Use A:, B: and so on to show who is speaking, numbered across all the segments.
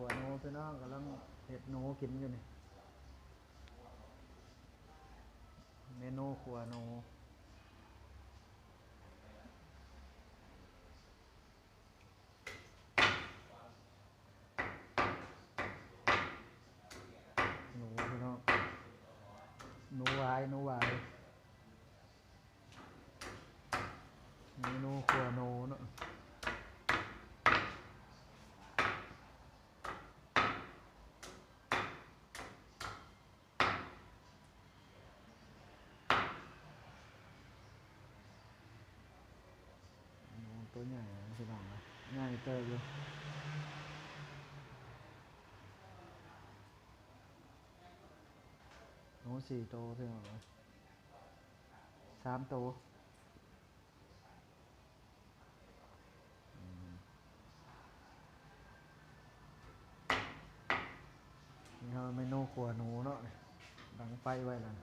A: วโนพี่น้องกำลังเห็ดโนกินอยู่นี่เมนูขัวโนหนูพี่น้องหนูวายเมนูขัวโนเนาะหนูตัวใหญ่พี่น้องนะใหญ่เติบอยู่หนู4 ตัวพี่น้องนะ3 ตัวนี่เขาเมนูขัวหนูเนาะดังไฟไว้แล้ว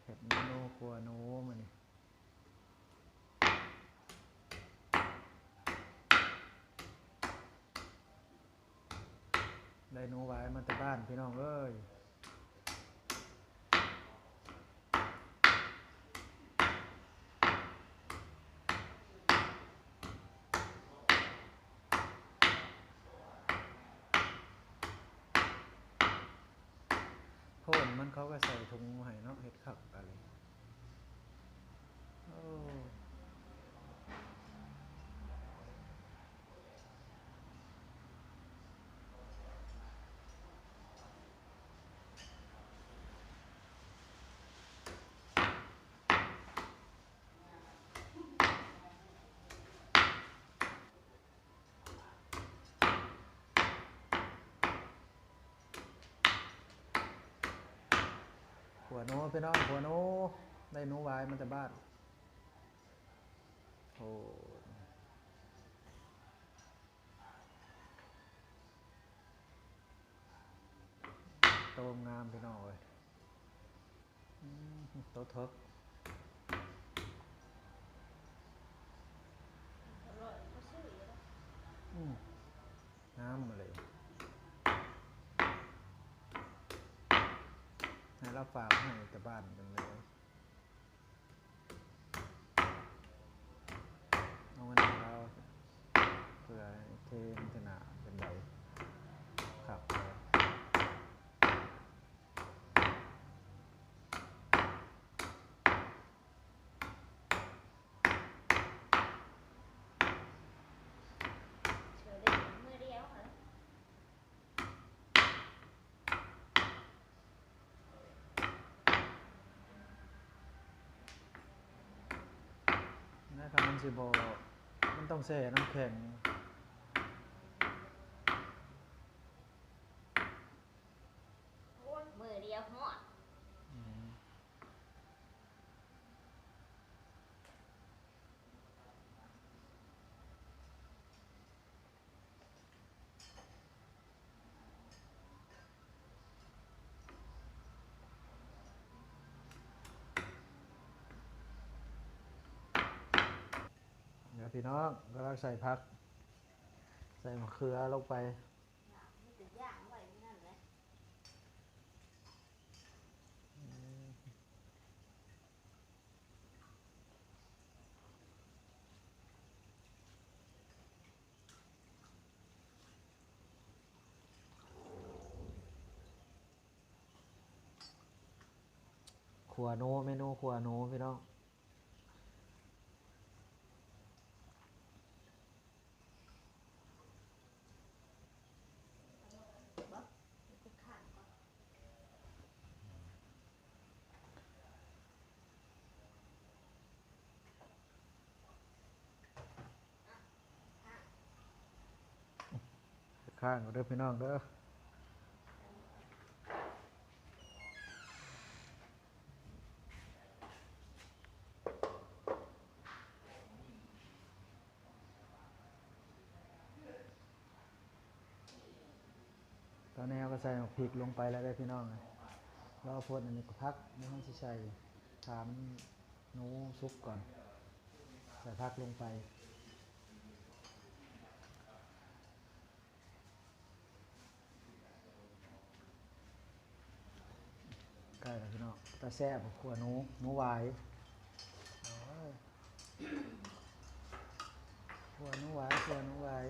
A: เห็ดเมนูขัวหนูมานี่ได้หนูไว้มาแต่บ้านพี่น้องเอ้ยโพ่นมันเขาก็ใส่ถุงให้เนาะเห็ดขับอะไรโอ้ขัวโนพี่น้องขัวโนได้หนูไว้มาแต่บ้านโอ้โตงามพี่น้องเลยโตเทิกงามมาเลยให้เราฝากให้แต่บ้านเป็นเลยเอาเงินของเราเพื่อเทมชนะเป็นใบขับนะครับมันสิบมันต้องแช่น้ำแข็ง
B: มือเดียวหอด
A: เดี๋ยวพี่น้องก็ใส่พักใส่มะเขือลงไป
B: มันจะย่างไว้นั่นแหละ
A: ขัวโนเมนูขัวโนพี่น้องข้างก็เด้อพี่น้องเด้อตอนนี้เราก็ใส่พริกลงไปแล้วได้พี่น้องรอพดอันนี้ก็พักไม่ต้องใส่ ถามหนูซุปก่อนใส่ผักลงไปใกล้แล้วพี่น้องตาแซ่บขัวหนูหวายขัวหนูหวาย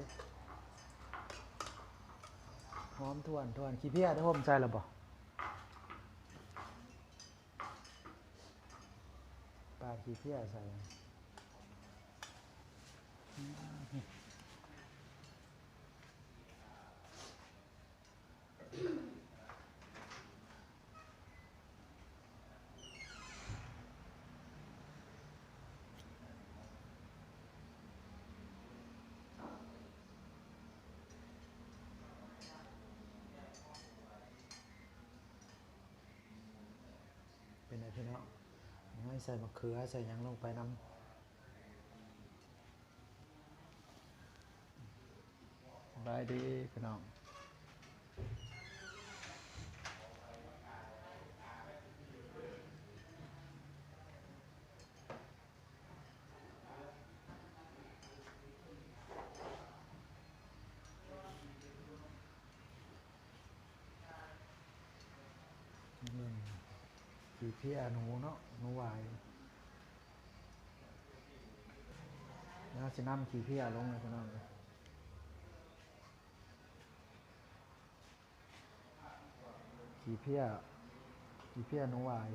A: หอมทวนขี้เพี้ยได้ห่มใส่หรือเปล่าปลาขี้เพี้ยใส่เป็นไงพี่น้องให้ใส่มะเขือใส่หยังลงไปน้ำสบายดีพี่น้องขี้เพี้ยหนูเนาะหนูหวายแล้วจะนำขี้เพี้ยลงเลยพี่น้องขี้เพี้ยหนูหวาย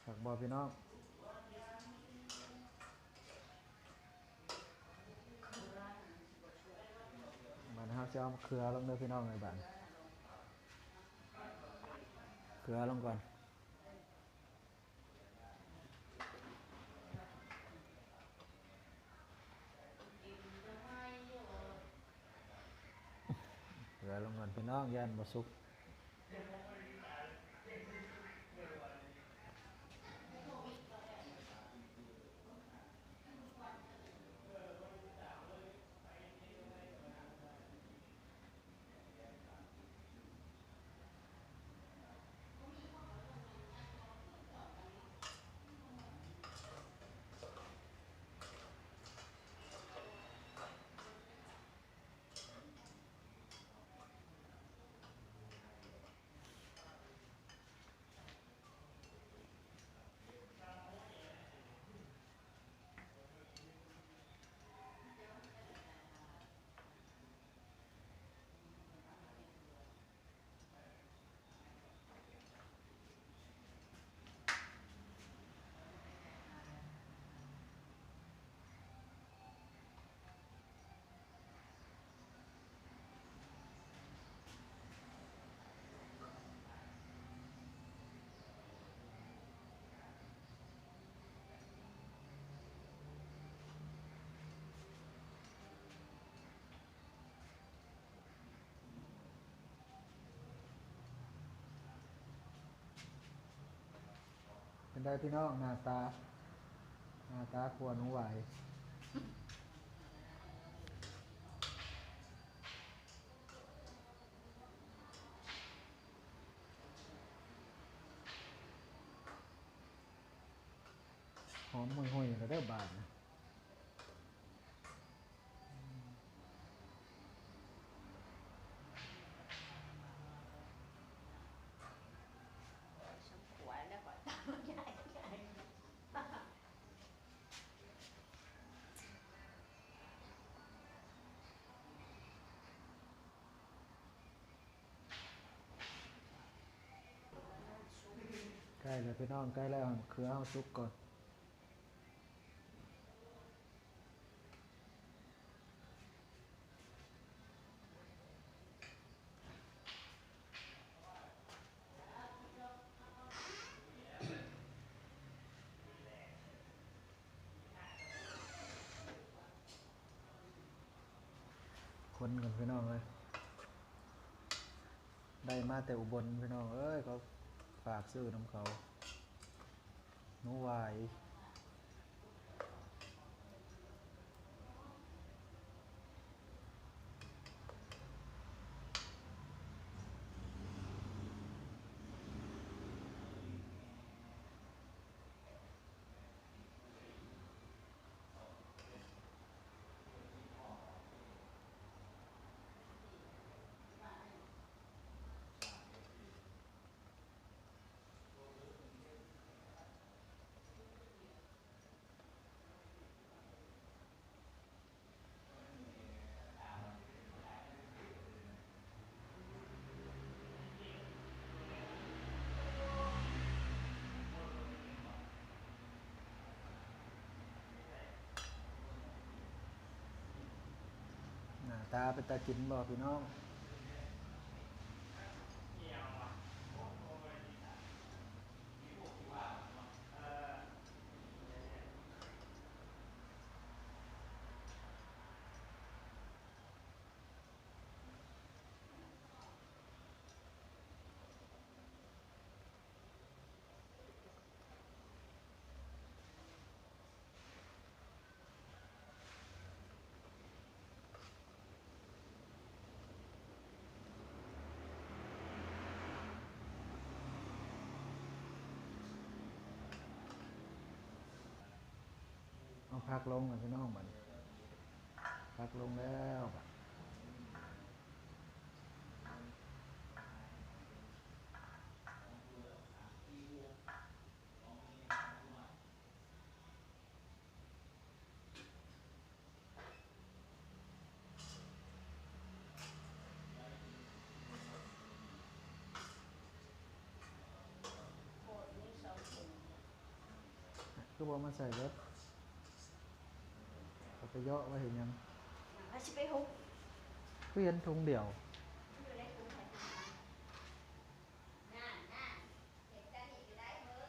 A: ผักบอพี่น้องบัดนะครับจะเอาเกลือลงเลยพี่น้องเลยบัดเกลือลงก่อนเกลือลงก่อนพี่น้องยันบะสุกเป็นได้พี่น้องหน้าตาขวหนูหวายหอมห่วยๆแล้วได้บาทนะ
B: สมควรแล้วก็ตามใหญ่
A: ใกล้แล้วพี่น้องใกล้แล้วเคือเอาซุกก่อนคนกันพี่น้องเลยได้มาแต่อุบลพี่น้องเอ้ยเขาฝากซื้อน้ำเขาหนูหวาย ตาเป็นตากินบ่พี่น้องเอาพักลงก่อนพี่น้องบัดนี้พักลงแล้วบัด
B: โคตรนี่สองถุง
A: คือบ่มาใส่รถเอาไปเยาะไว้เห็นยัง
B: อย่างว่าสิไปหุบ
A: คือเห็นถุงเดียว
B: อยู่ในถุงใส่ถุงนั่นนั่นเห็นกันอีกได้เฮ้ย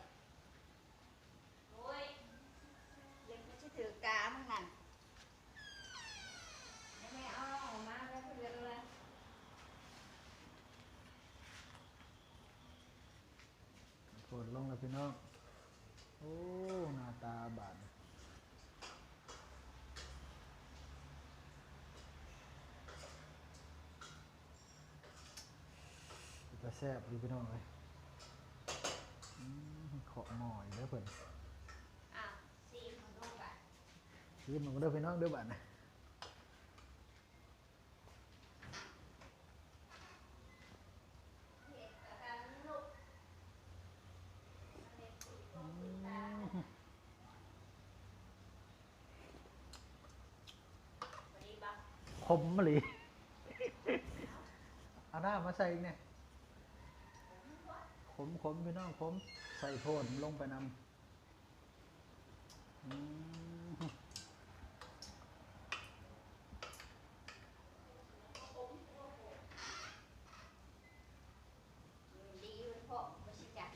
B: โอ้ยยังไม่ใช่ถือกามึงนั่นยังไม่เอาออกมาแล้วเพื่อนเลย
A: กดลงแล้วพี่น้องโอ้หน้าตาบาดจะแซ่บดีพี่น้องเลยขอหม้ออีกแล้วเพิ่น
B: อ้าวซีมันดูกัน
A: ชิมมันก็เด้อพี่น้องเด้อบัดนะ
B: เห็ดกับกันลูกเห็ดสีของสีตาพอดีปะ
A: ขมมะลิเอาหน้ามาใส่อีกเนี่ยขมพี่น้องขมใส่โทนลงไปนำ
B: ดีอยู่พ่อไม่ใช่จ้ะ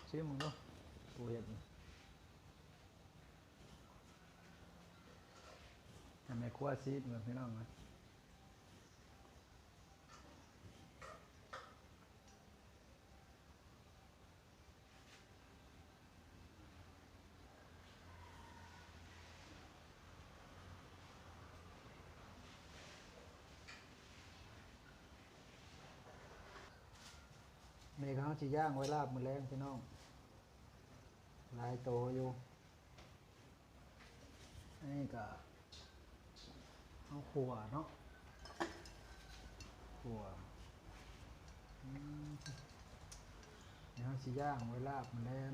A: ชิมมึงดูกูเห็นทำไมคั่วซีดเหมือนพี่น้องนะเมฆเขาจะย่างไว้ลาบมือแรงพี่น้องลายโตอยู่นี่ก็เอาขัวเนาะขัวเดี๋ยวเขาจะย่างไว้ลาบมือแรง